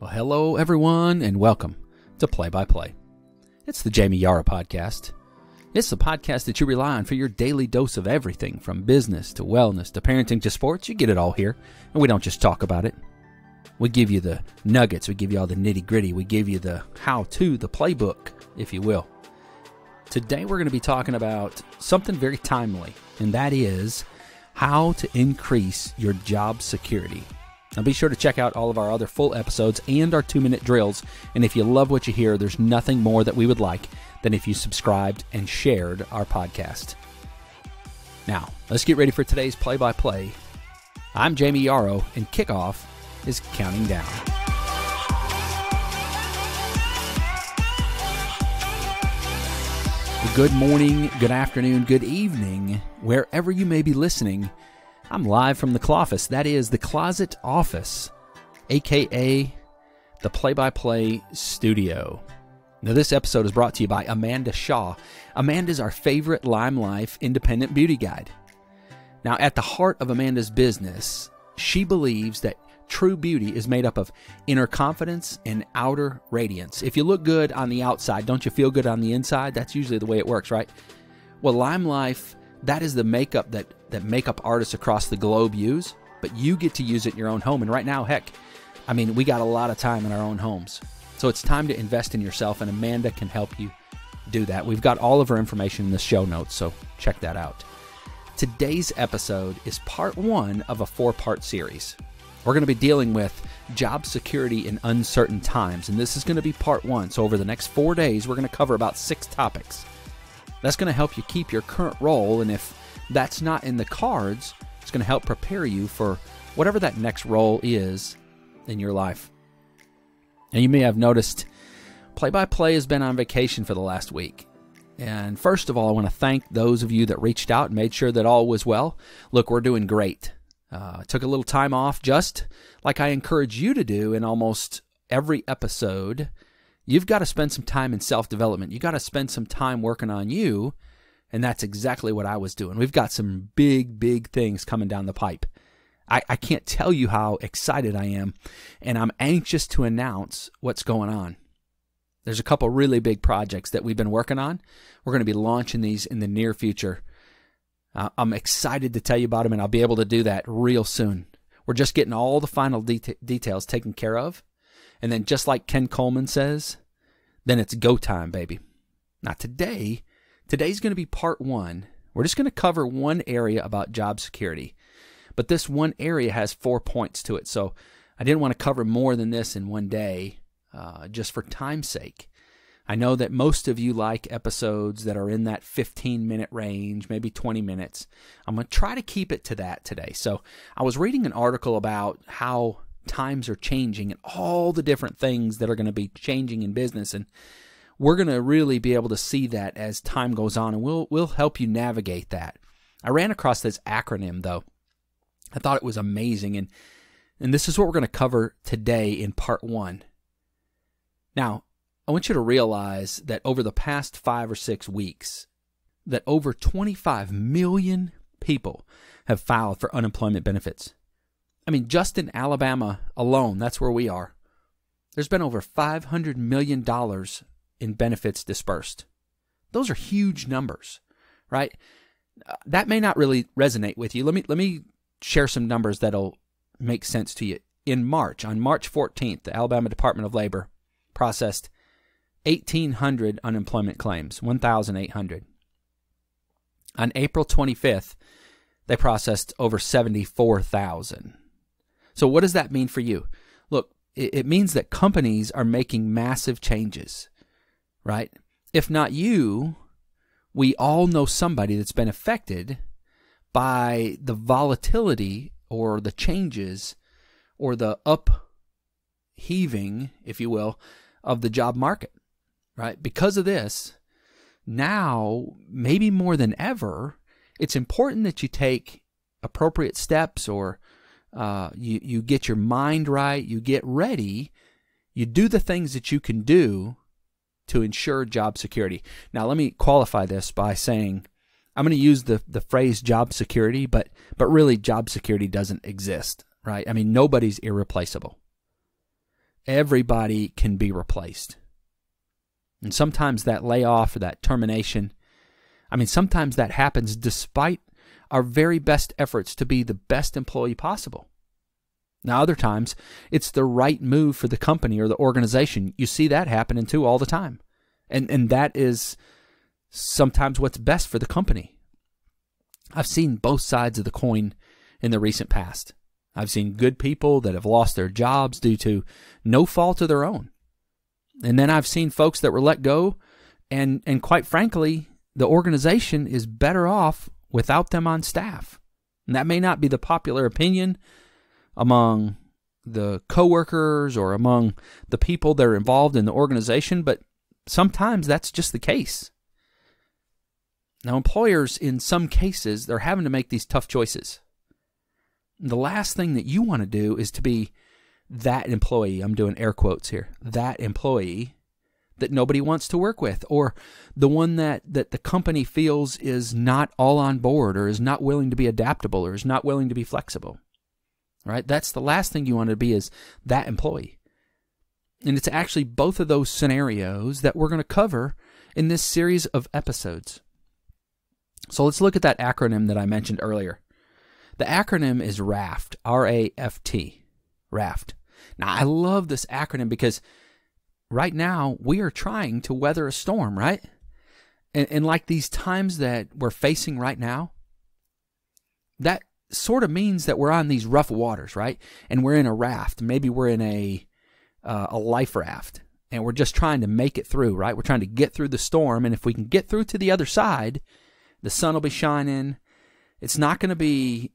Well, hello everyone, and welcome to Play by Play. It's the Jayme podcast. It's the podcast that you rely on for your daily dose of everything from business to wellness to parenting to sports. You get it all here, and we don't just talk about it. We give you the nuggets. We give you all the nitty-gritty. We give you the how-to, the playbook, if you will. Today we're going to be talking about something very timely, and that is how to increase your job security. Now be sure to check out all of our other full episodes and our 2-minute drills. And if you love what you hear, there's nothing more that we would like than if you subscribed and shared our podcast. Now, let's get ready for today's play-by-play. I'm Jayme, and kickoff is counting down. Good morning, good afternoon, good evening, wherever you may be listening. I'm live from the Cloffice, that is the Closet Office, aka the Play-by-Play Studio. Now this episode is brought to you by Amanda Shaw. Amanda's our favorite Lime Life independent beauty guide. Now at the heart of Amanda's business, she believes that true beauty is made up of inner confidence and outer radiance. If you look good on the outside, don't you feel good on the inside? That's usually the way it works, right? Well, Lime Life, that is the makeup that makeup artists across the globe use, but you get to use it in your own home. And right now, heck, I mean, we got a lot of time in our own homes. So it's time to invest in yourself, and Amanda can help you do that. We've got all of her information in the show notes, so check that out. Today's episode is part 1 of a 4-part series. We're going to be dealing with job security in uncertain times, and this is going to be part 1. So over the next 4 days, we're going to cover about 6 topics. That's going to help you keep your current role, and if that's not in the cards, it's going to help prepare you for whatever that next role is in your life. And you may have noticed Play-by-Play has been on vacation for the last week. And first of all, I want to thank those of you that reached out and made sure that all was well. Look, we're doing great. Took a little time off, just like I encourage you to do in almost every episode. You've got to spend some time in self-development. You've got to spend some time working on you, and that's exactly what I was doing. We've got some big things coming down the pipe. I can't tell you how excited I am, and I'm anxious to announce what's going on. There's a couple really big projects that we've been working on. We're going to be launching these in the near future. I'm excited to tell you about them, and I'll be able to do that real soon. We're just getting all the final details taken care of. And then just like Ken Coleman says, then it's go time, baby. Now today's going to be part 1. We're just going to cover one area about job security. But this one area has 4 points to it. So I didn't want to cover more than this in one day, just for time's sake. I know that most of you like episodes that are in that 15-minute range, maybe 20 minutes. I'm going to try to keep it to that today. So I was reading an article about how times are changing and all the different things that are going to be changing in business, and we're going to really be able to see that as time goes on, and we'll help you navigate that. I ran across this acronym though. I thought it was amazing, and this is what we're going to cover today in part 1. Now, I want you to realize that over the past 5 or 6 weeks, that over 25 million people have filed for unemployment benefits. I mean, just in Alabama alone, that's where we are. There's been over $500 million in benefits dispersed. Those are huge numbers, right? That may not really resonate with you. Let me share some numbers that'll make sense to you. On March 14th, the Alabama Department of Labor processed 1,800 unemployment claims, 1,800. On April 25th, they processed over 74,000. So what does that mean for you? Look, it means that companies are making massive changes, right? If not you, we all know somebody that's been affected by the volatility or the changes or the upheaving, if you will, of the job market, right? Because of this, now, maybe more than ever, it's important that you take appropriate steps, or you get your mind right, you get ready, you do the things that you can do to ensure job security. Now, let me qualify this by saying I'm going to use the phrase job security, but really job security doesn't exist, right? I mean, nobody's irreplaceable. everybody can be replaced. And sometimes that layoff or that termination, sometimes that happens despite our very best efforts to be the best employee possible. Now, other times, it's the right move for the company or the organization. You see that happening too all the time. And that is sometimes what's best for the company. I've seen both sides of the coin in the recent past. I've seen good people that have lost their jobs due to no fault of their own. And then I've seen folks that were let go, and quite frankly, the organization is better off without them on staff. And that may not be the popular opinion among the coworkers or among the people that are involved in the organization, but sometimes that's just the case. Now, employers, in some cases, they're having to make these tough choices. The last thing that you want to do is to be that employee, I'm doing air quotes here, that employee that nobody wants to work with, or the one that the company feels is not all on board, or is not willing to be adaptable, or is not willing to be flexible. Right? That's the last thing you want to be, is that employee. And it's actually both of those scenarios that we're going to cover in this series of episodes. So let's look at that acronym that I mentioned earlier. The acronym is RAFT, R-A-F-T, RAFT. Now, I love this acronym because right now we are trying to weather a storm, right? And like these times that we're facing right now, that sort of means that we're on these rough waters, right? And we're in a raft. Maybe we're in a life raft, and we're just trying to make it through, right? We're trying to get through the storm, and if we can get through to the other side, the sun will be shining. It's not going to be,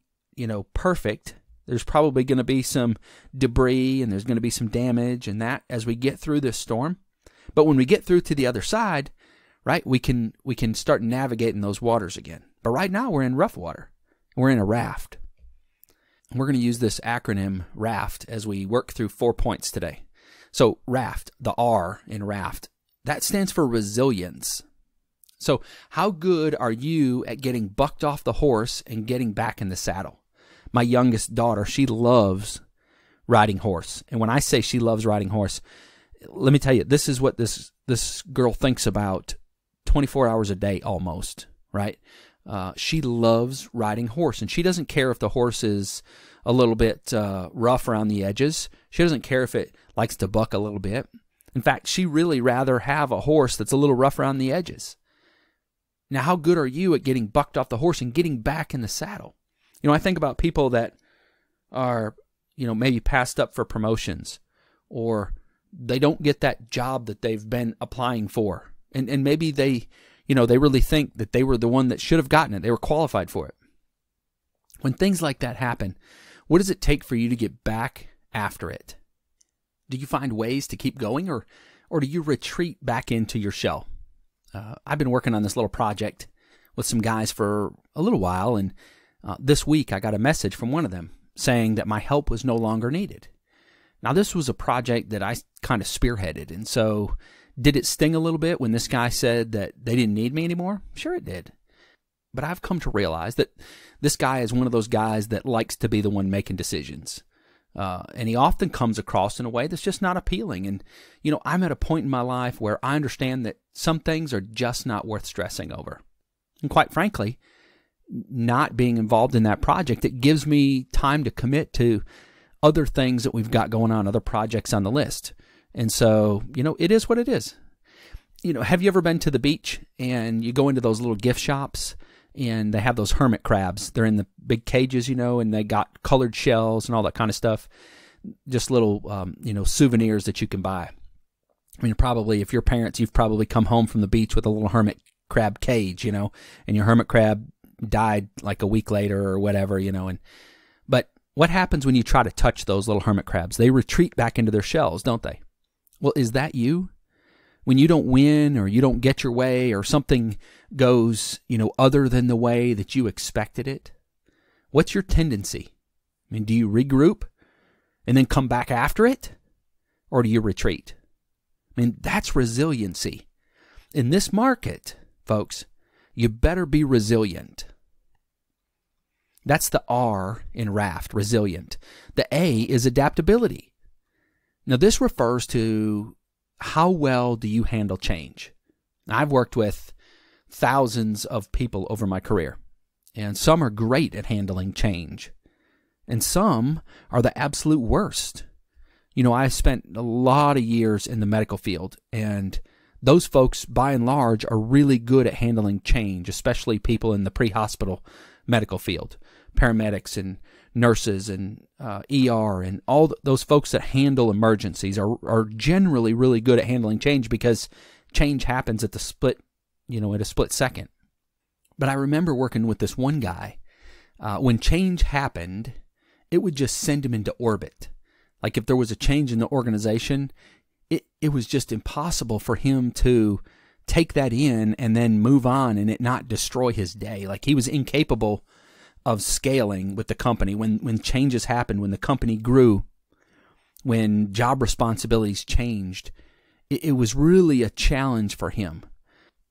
perfect. There's probably going to be some debris, and there's going to be some damage and that as we get through this storm. But when we get through to the other side, right, we can start navigating those waters again. But right now we're in rough water. We're in a raft. We're going to use this acronym RAFT as we work through 4 points today. So RAFT, the R in RAFT, that stands for resilience. So how good are you at getting bucked off the horse and getting back in the saddle? My youngest daughter, she loves riding horse. And when I say she loves riding horse, let me tell you, this is what this girl thinks about 24 hours a day almost, right? She loves riding horse, and she doesn't care if the horse is a little bit rough around the edges. She doesn't care if it likes to buck a little bit. In fact, she really rather have a horse that's a little rough around the edges. Now, how good are you at getting bucked off the horse and getting back in the saddle? I think about people that are, maybe passed up for promotions, or they don't get that job that they've been applying for. And maybe they really think that they were the one that should have gotten it. They were qualified for it. When things like that happen, what does it take for you to get back after it? Do you find ways to keep going, or do you retreat back into your shell? I've been working on this little project with some guys for a little while, and this week I got a message from one of them saying that my help was no longer needed. Now, this was a project that I kind of spearheaded, and so did it sting a little bit when this guy said that they didn't need me anymore? Sure it did. But I've come to realize that this guy is one of those guys that likes to be the one making decisions. And he often comes across in a way that's just not appealing. And, I'm at a point in my life where I understand that some things are just not worth stressing over. And quite frankly, not being involved in that project, it gives me time to commit to other things that we've got going on, other projects on the list. And so, it is what it is. Have you ever been to the beach and you go into those little gift shops and they have those hermit crabs? They're in the big cages, and they got colored shells and all that kind of stuff. Just little, souvenirs that you can buy. Probably if you're parents, you've probably come home from the beach with a little hermit crab cage, and your hermit crab died like a week later or whatever, but what happens when you try to touch those little hermit crabs? They retreat back into their shells, don't they? Well, is that you? When you don't win, or you don't get your way, or something goes, other than the way that you expected it, what's your tendency? Do you regroup and then come back after it? Or do you retreat? That's resiliency. In this market, folks, you better be resilient. That's the R in RAFT, resilient. The A is adaptability. Now, this refers to how well do you handle change. Now, I've worked with thousands of people over my career, and some are great at handling change, and some are the absolute worst. You know, I spent a lot of years in the medical field, and those folks, by and large, are really good at handling change, especially people in the pre-hospital medical field, paramedics and nurses and ER and all those folks that handle emergencies are generally really good at handling change because change happens at the split, at a split second. But I remember working with this one guy. When change happened, it would just send him into orbit. Like if there was a change in the organization, it was just impossible for him to take that in and then move on and it not destroy his day. Like he was incapable of scaling with the company when changes happened, when the company grew, when job responsibilities changed. It was really a challenge for him.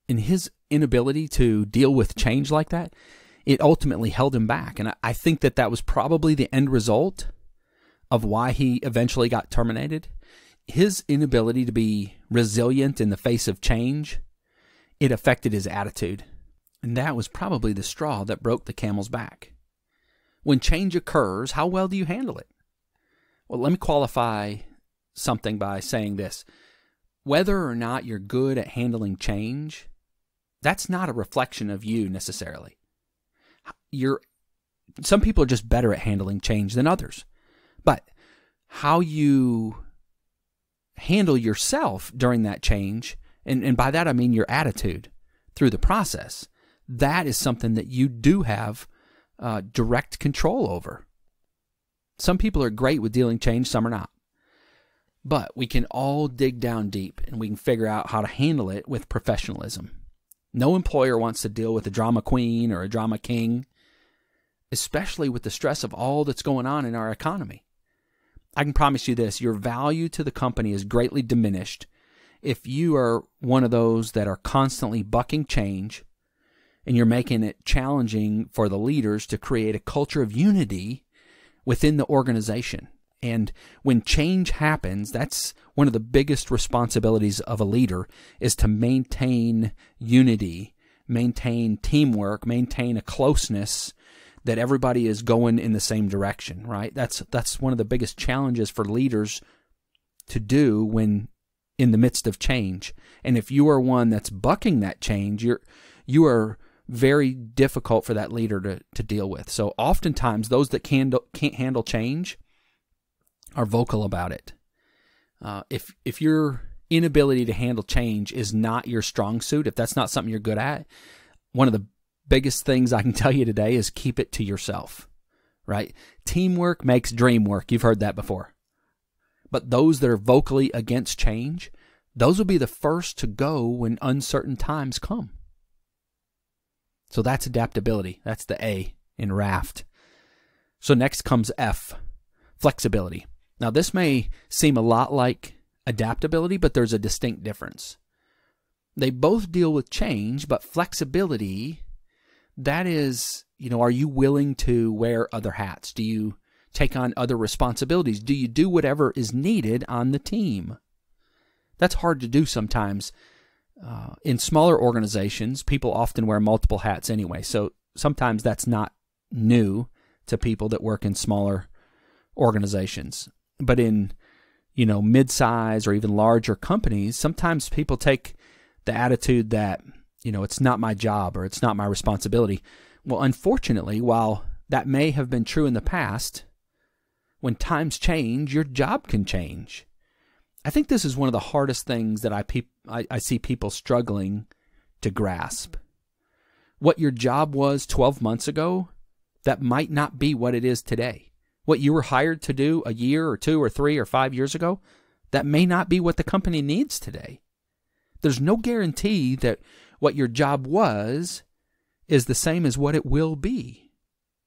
And his inability to deal with change like that, it ultimately held him back. And I think that was probably the end result of why he eventually got terminated. His inability to be resilient in the face of change, it affected his attitude. And that was probably the straw that broke the camel's back. When change occurs, how well do you handle it? Well, let me qualify something by saying this. Whether or not you're good at handling change, that's not a reflection of you necessarily. Some people are just better at handling change than others. But how you handle yourself during that change, and by that I mean your attitude through the process, that is something that you do have direct control over. Some people are great with dealing change, some are not. But we can all dig down deep and we can figure out how to handle it with professionalism. No employer wants to deal with a drama queen or a drama king, especially with the stress of all that's going on in our economy. I can promise you this, your value to the company is greatly diminished if you are one of those that are constantly bucking change and you're making it challenging for the leaders to create a culture of unity within the organization. And when change happens, that's one of the biggest responsibilities of a leader, is to maintain unity, maintain teamwork, maintain a closeness that everybody is going in the same direction, right? That's one of the biggest challenges for leaders to do when in the midst of change. And if you are one that's bucking that change, you are very difficult for that leader to deal with. So oftentimes those that can't handle change are vocal about it. If your inability to handle change is not your strong suit, if that's not something you're good at, one of the biggest things I can tell you today is keep it to yourself, right? Teamwork makes dream work. You've heard that before. But those that are vocally against change, those will be the first to go when uncertain times come. So that's adaptability. That's the A in RAFT. So next comes F, flexibility. Now this may seem a lot like adaptability, but there's a distinct difference. They both deal with change, but flexibility, that is, are you willing to wear other hats? Do you take on other responsibilities? Do you do whatever is needed on the team? That's hard to do sometimes. In smaller organizations, people often wear multiple hats anyway, so sometimes that's not new to people that work in smaller organizations. But in, mid-size or even larger companies, sometimes people take the attitude that, it's not my job or it's not my responsibility. Well, unfortunately, while that may have been true in the past, when times change, your job can change. I think this is one of the hardest things that I see people struggling to grasp. What your job was 12 months ago, that might not be what it is today. What you were hired to do a year or 2 or 3 or 5 years ago, that may not be what the company needs today. There's no guarantee that what your job was is the same as what it will be,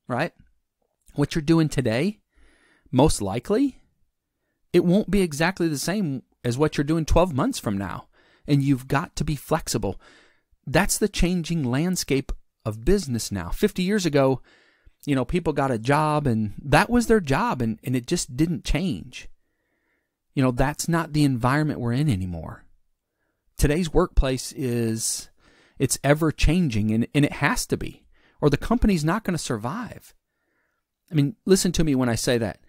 right? What you're doing today, most likely, it won't be exactly the same as what you're doing 12 months from now. And you've got to be flexible. That's the changing landscape of business now. 50 years ago, people got a job and that was their job and it just didn't change. That's not the environment we're in anymore. Today's workplace it's ever changing, and it has to be, or the company's not going to survive. I mean, listen to me when I say that.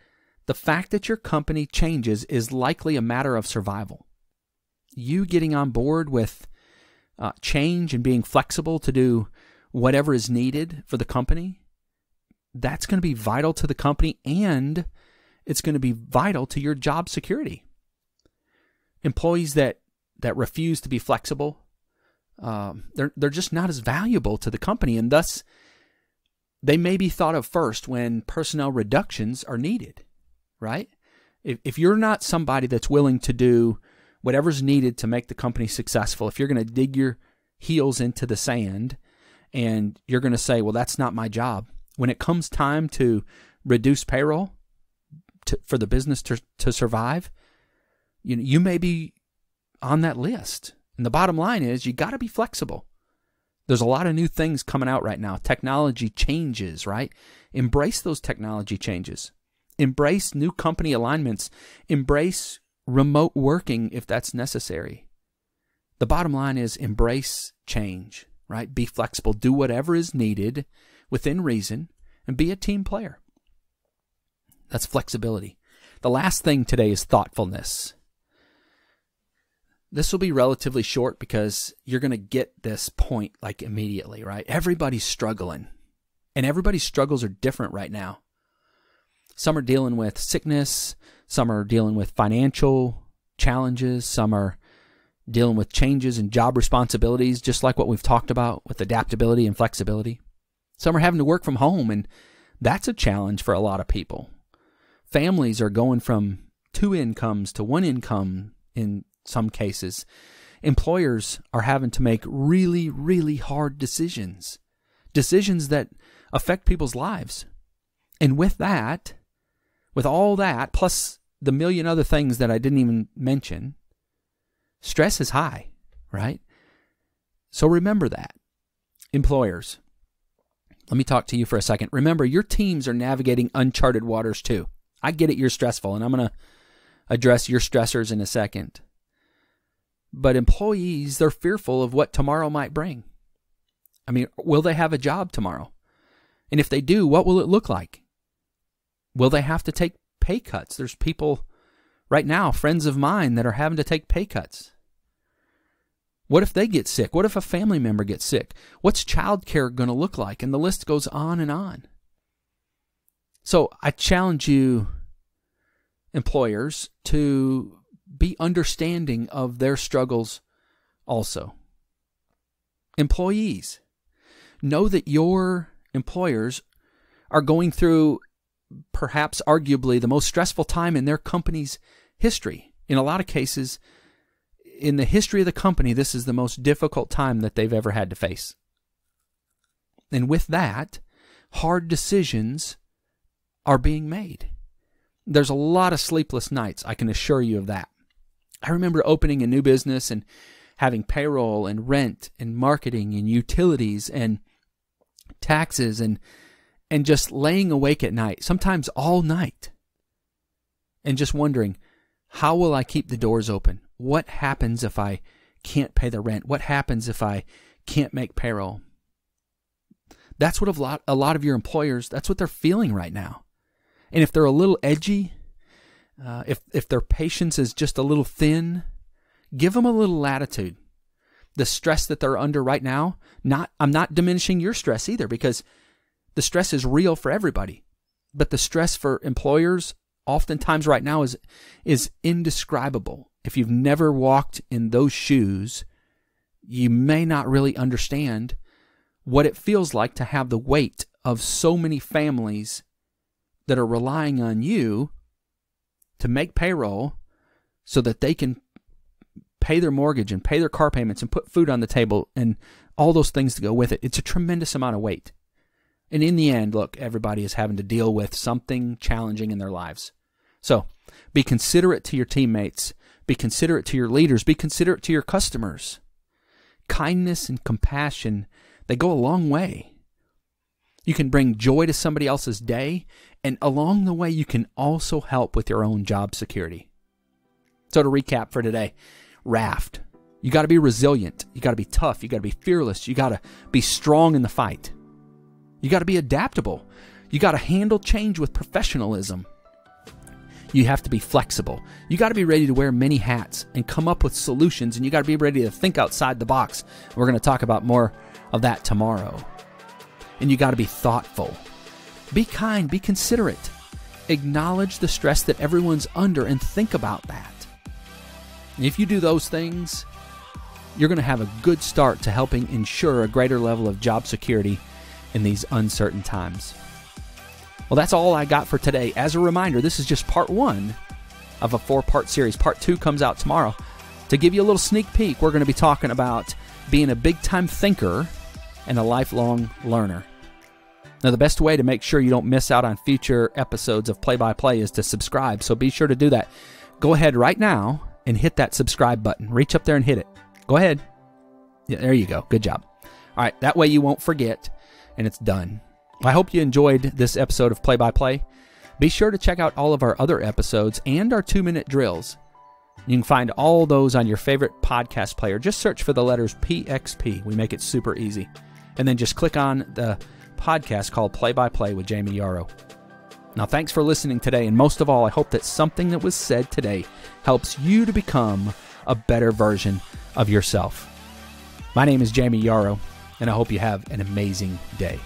The fact that your company changes is likely a matter of survival. You getting on board with change and being flexible to do whatever is needed for the company, that's going to be vital to the company, and it's going to be vital to your job security. Employees that refuse to be flexible, they're just not as valuable to the company, and thus they may be thought of first when personnel reductions are needed, right? If you're not somebody that's willing to do whatever's needed to make the company successful, if you're going to dig your heels into the sand and you're going to say, well, that's not my job, when it comes time to reduce payroll for the business to survive, you may be on that list. And the bottom line is you got to be flexible. There's a lot of new things coming out right now. Technology changes, right? Embrace those technology changes. Embrace new company alignments. Embrace remote working if that's necessary. The bottom line is embrace change, right? Be flexible. Do whatever is needed within reason and be a team player. That's flexibility. The last thing today is thoughtfulness. This will be relatively short because you're going to get this point like immediately, right? Everybody's struggling, and everybody's struggles are different right now. Some are dealing with sickness. Some are dealing with financial challenges. Some are dealing with changes in job responsibilities, just like what we've talked about with adaptability and flexibility. Some are having to work from home, and that's a challenge for a lot of people. Families are going from 2 incomes to 1 income in some cases. Employers are having to make really, really hard decisions that affect people's lives. And with all that, plus the million other things that I didn't even mention, stress is high, right? So remember that. Employers, let me talk to you for a second. Remember, your teams are navigating uncharted waters too. I get it, you're stressful, and I'm going to address your stressors in a second. But employees, they're fearful of what tomorrow might bring. I mean, will they have a job tomorrow? And if they do, what will it look like? Will they have to take pay cuts? There's people right now, friends of mine, that are having to take pay cuts. What if they get sick? What if a family member gets sick? What's childcare going to look like? And the list goes on and on. So I challenge you, employers, to be understanding of their struggles also. Employees, know that your employers are going through perhaps arguably the most stressful time in their company's history. In a lot of cases, in the history of the company, this is the most difficult time that they've ever had to face. And with that, hard decisions are being made. There's a lot of sleepless nights, I can assure you of that. I remember opening a new business and having payroll and rent and marketing and utilities and taxes and just laying awake at night, sometimes all night, and just wondering, how will I keep the doors open? What happens if I can't pay the rent? What happens if I can't make payroll? That's what a lot of your employers, that's what they're feeling right now. And if they're a little edgy, if their patience is just a little thin, give them a little latitude. The stress that they're under right now, I'm not diminishing your stress either, because the stress is real for everybody. But the stress for employers oftentimes right now is indescribable. If you've never walked in those shoes, you may not really understand what it feels like to have the weight of so many families that are relying on you to make payroll so that they can pay their mortgage and pay their car payments and put food on the table and all those things to go with it. It's a tremendous amount of weight. And in the end, look, everybody is having to deal with something challenging in their lives. So be considerate to your teammates. Be considerate to your leaders. Be considerate to your customers. Kindness and compassion, they go a long way. You can bring joy to somebody else's day, and along the way, you can also help with your own job security. So to recap for today, RAFT. You got to be resilient. You got to be tough. You got to be fearless. You got to be strong in the fight. You got to be adaptable. You got to handle change with professionalism. You have to be flexible. You got to be ready to wear many hats and come up with solutions, and you got to be ready to think outside the box. We're going to talk about more of that tomorrow. And you got to be thoughtful. Be kind, be considerate. Acknowledge the stress that everyone's under and think about that. And if you do those things, you're going to have a good start to helping ensure a greater level of job security in these uncertain times. Well, that's all I got for today. As a reminder, this is just part 1 of a 4-part series. Part 2 comes out tomorrow. To give you a little sneak peek, we're going to be talking about being a big-time thinker and a lifelong learner. Now, the best way to make sure you don't miss out on future episodes of Play by Play is to subscribe, so be sure to do that. Go ahead right now and hit that subscribe button. Reach up there and hit it. Go ahead. Yeah, there you go. Good job. All right, that way you won't forget, and it's done. I hope you enjoyed this episode of Play by Play. Be sure to check out all of our other episodes and our 2-minute drills. You can find all those on your favorite podcast player. Just search for the letters PXP. We make it super easy. And then just click on the podcast called Play by Play with Jayme Yarrow. Now, thanks for listening today, and most of all, I hope that something that was said today helps you to become a better version of yourself. My name is Jayme Yarrow, and I hope you have an amazing day.